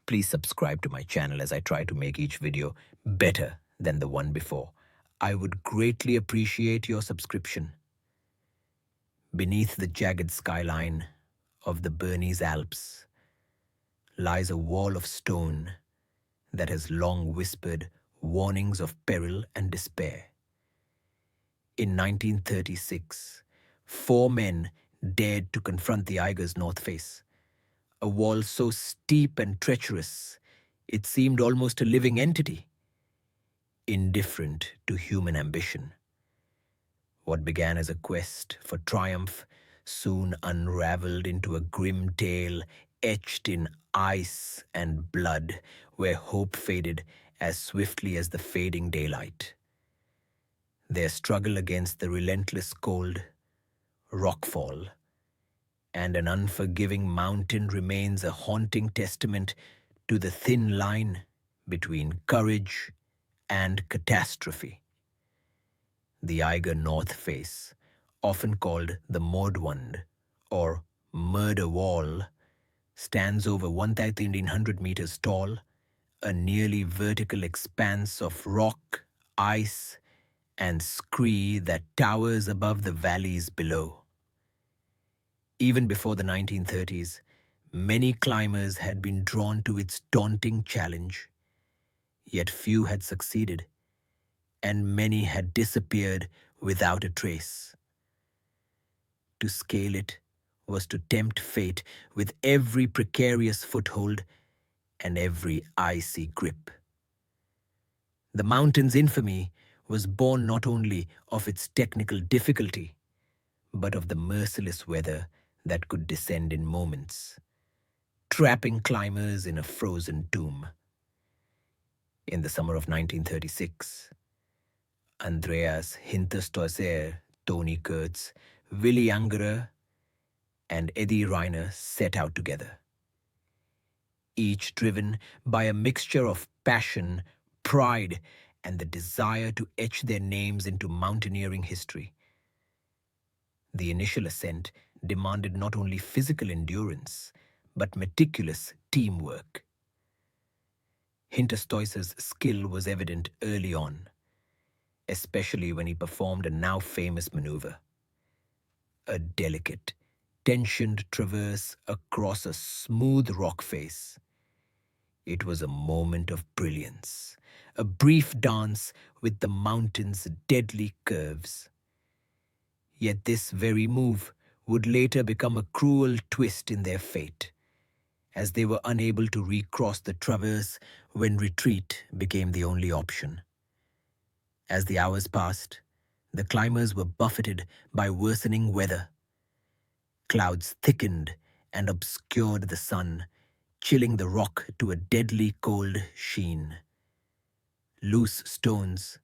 Please subscribe to my channel as I try to make each video better than the one before. I would greatly appreciate your subscription. Beneath the jagged skyline of the Bernese Alps lies a wall of stone that has long whispered warnings of peril and despair. In 1936, 4 men dared to confront the Eiger's North Face, a wall so steep and treacherous it seemed almost a living entity, indifferent to human ambition. What began as a quest for triumph soon unraveled into a grim tale etched in ice and blood, where hope faded as swiftly as the fading daylight. Their struggle against the relentless cold, rockfall, and an unforgiving mountain remains a haunting testament to the thin line between courage and catastrophe. The Eiger North Face, often called the Mordwand or Murder Wall, stands over 1,100 meters tall, a nearly vertical expanse of rock, ice, and scree that towers above the valleys below. Even before the 1930s, many climbers had been drawn to its daunting challenge, yet few had succeeded, and many had disappeared without a trace. To scale it was to tempt fate with every precarious foothold and every icy grip. The mountain's infamy was born not only of its technical difficulty, but of the merciless weather that could descend in moments, trapping climbers in a frozen tomb. In the summer of 1936, Andreas Hinterstoisser, Toni Kurz, Willy Angerer, and Edi Rainer set out together, each driven by a mixture of passion, pride, and the desire to etch their names into mountaineering history. The initial ascent demanded not only physical endurance, but meticulous teamwork. Hinterstoisser's skill was evident early on, especially when he performed a now famous maneuver. A delicate, tensioned traverse across a smooth rock face. It was a moment of brilliance, a brief dance with the mountain's deadly curves. Yet this very move would later become a cruel twist in their fate, as they were unable to recross the traverse when retreat became the only option. As the hours passed, the climbers were buffeted by worsening weather. Clouds thickened and obscured the sun, chilling the rock to a deadly cold sheen. Loose stones,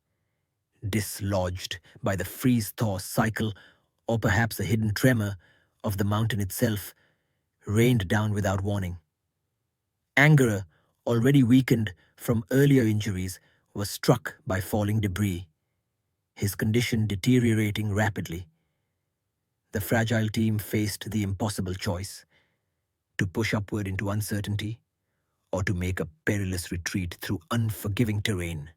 dislodged by the freeze-thaw cycle, or perhaps a hidden tremor of the mountain itself, rained down without warning. Angerer, already weakened from earlier injuries, was struck by falling debris, his condition deteriorating rapidly. The fragile team faced the impossible choice: to push upward into uncertainty or to make a perilous retreat through unforgiving terrain.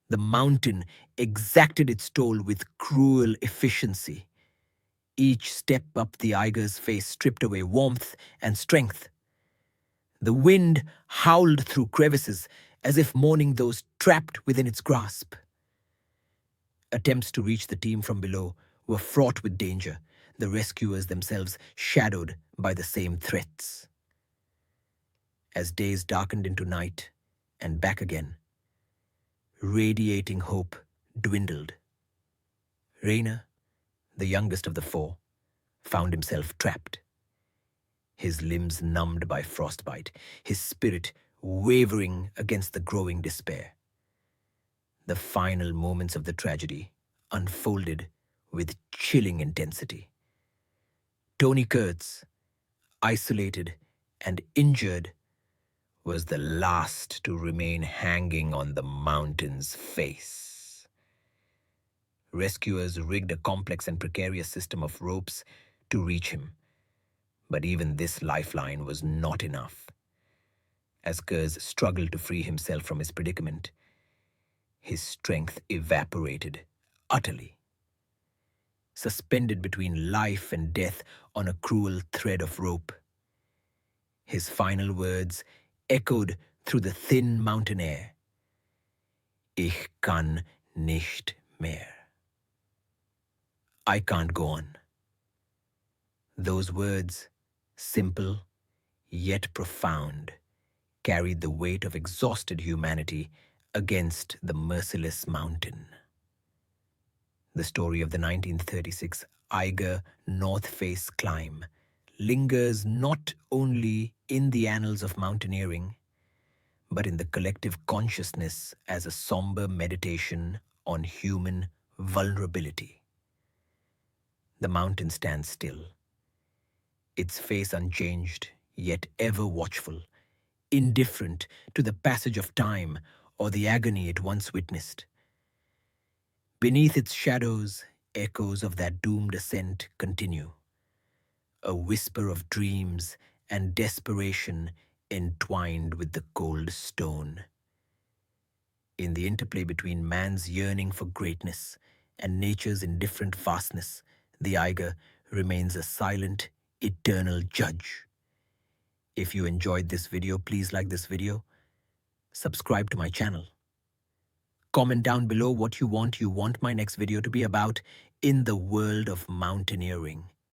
The mountain exacted its toll with cruel efficiency. Each step up the Eiger's face stripped away warmth and strength. The wind howled through crevices as if mourning those trapped within its grasp. Attempts to reach the team from below were fraught with danger, the rescuers themselves shadowed by the same threats. As days darkened into night and back again, radiating hope dwindled. Rainer, the youngest of the 4, found himself trapped. His limbs numbed by frostbite, his spirit wavering against the growing despair. The final moments of the tragedy unfolded with chilling intensity. Toni Kurz, isolated and injured, was the last to remain hanging on the mountain's face. Rescuers rigged a complex and precarious system of ropes to reach him, but even this lifeline was not enough. As Kurz struggled to free himself from his predicament, his strength evaporated utterly. Suspended between life and death on a cruel thread of rope, his final words echoed through the thin mountain air. Ich kann nicht mehr. I can't go on. Those words, simple yet profound, carried the weight of exhausted humanity against the merciless mountain. The story of the 1936 Eiger North Face climb lingers not only in the annals of mountaineering, but in the collective consciousness as a somber meditation on human vulnerability. The mountain stands still, its face unchanged, yet ever watchful, indifferent to the passage of time or the agony it once witnessed. Beneath its shadows, echoes of that doomed ascent continue, a whisper of dreams and desperation entwined with the cold stone. In the interplay between man's yearning for greatness and nature's indifferent vastness, the Eiger remains a silent, eternal judge. If you enjoyed this video, please like this video, subscribe to my channel. Comment down below what you want my next video to be about in the world of mountaineering.